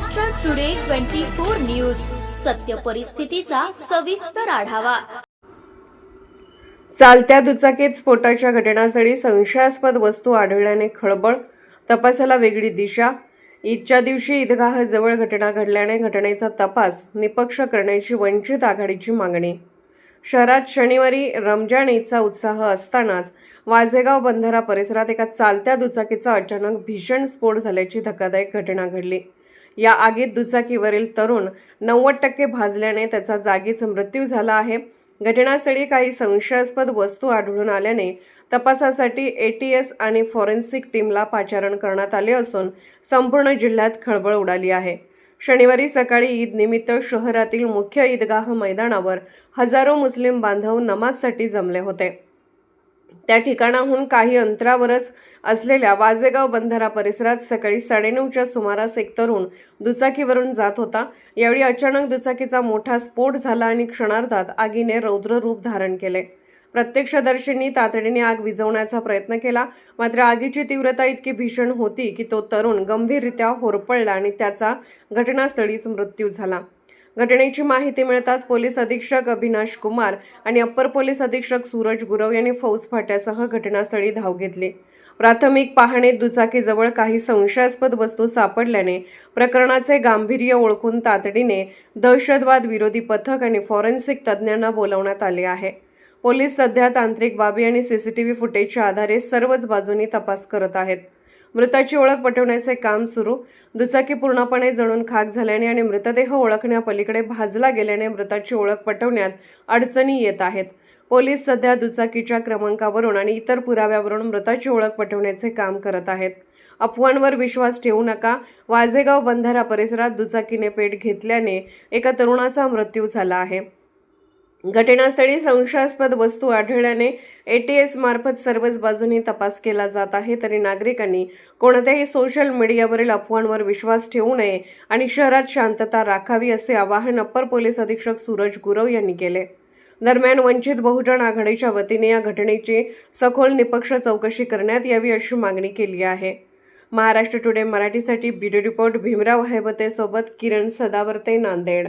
Maharashtra today 24 news, सत्य परिस्थितीचा सविस्तर आढावा। चालत्या दुचाकीत स्फोटाच्या घटनास्थळी संशयास्पद वस्तू आढळल्याने खळबळ, तपासाला वेगळी दिशा। ईदच्या दिवशी ईदगाहजवळ घटना घडल्याने घटनेचा तपास निपक्ष करण्याची वंचित आघाडीची मागणी। शहरात शनिवारी रमजान ईदचा उत्साह असतानाच वाजेगाव बंधारा परिसरात एका चालत्या दुचाकीचा अचानक भीषण स्फोट झाल्याची धक्कादायक घटना घडली। या आगीत दुचाकीवरील तरुण 90% भाजल्याने त्याचा जागीच मृत्यू झाला आहे। घटनास्थळी काही संशयास्पद वस्तू आढळून आल्याने तपासासाठी ATS आणि फॉरेन्सिक टीमला पाचारण करण्यात आले असून संपूर्ण जिल्ह्यात खळबळ उडाली आहे। शनिवारी सकाळी ईद निमित्त शहरातील मुख्य ईदगाह मैदानावर हजारो मुस्लिम बांधव नमाजसाठी जमले होते। त्या ठिकाणाहून काही अंतरावरच असलेल्या वाजेगाव बंधारा परिसरात सकाळी 9:30च्या सुमारास एक तरुण दुचाकीवरून जात होता। यावेळी अचानक दुचाकीचा मोठा स्फोट झाला आणि क्षणार्धात आगीने रौद्र रूप धारण केले। प्रत्यक्षदर्शींनी तातडीने आग विझवण्याचा प्रयत्न केला, मात्र आगीची तीव्रता इतकी भीषण होती की तो तरुण गंभीररित्या होरपळला आणि त्याचा घटनास्थळीच मृत्यू झाला। घटनेची माहिती मिळताच पोलीस अधीक्षक अविनाश कुमार आणि अप्पर पोलीस अधीक्षक सूरज गुरव यांनी फौज फाट्यासह घटनास्थळी धाव घेतली। प्राथमिक पाहणीत दुचाकीजवळ काही संशयास्पद वस्तू सापडल्याने प्रकरणाचे गांभीर्य ओळखून तातडीने दहशतवाद विरोधी पथक आणि फॉरेन्सिक तज्ज्ञांना बोलावण्यात आले आहे। पोलीस सध्या तांत्रिक बाबी आणि CCTV फुटेजच्या आधारे सर्वच बाजूंनी तपास करत आहेत। मृताची ओळख पटवण्याचे काम सुरू। दुचाकी पूर्णपणे जळून खाक झाल्याने आणि मृतदेह ओळखण्यापलीकडे भाजला गेल्याने मृताची ओळख पटवण्यात अडचणी येत आहेत। पोलीस सध्या दुचाकीच्या क्रमांकावरून आणि इतर पुराव्यावरून मृताची ओळख पटवण्याचे काम करत आहेत। अफवांवर विश्वास ठेवू नका। वाजेगाव बंधारा परिसरात दुचाकीने पेट घेतल्याने एका तरुणाचा मृत्यू झाला आहे। घटनास्थळी संशयास्पद वस्तू आढळल्याने ATS मार्फत सर्वच बाजूंनी तपास केला जात आहे, तरी नागरिकांनी कोणत्याही सोशल मीडियावरील अफवांवर विश्वास ठेवू नये आणि शहरात शांतता राखावी असे आवाहन अप्पर पोलीस अधीक्षक सूरज गुरव यांनी केले। दरम्यान वंचित बहुजन आघाडीच्या वतीने या घटनेची सखोल निपक्ष चौकशी करण्यात यावी अशी मागणी केली आहे। महाराष्ट्र टुडे मराठीसाठी ब्युरो रिपोर्ट भीमराव हैबते सोबत किरण सदावर्ते, नांदेड।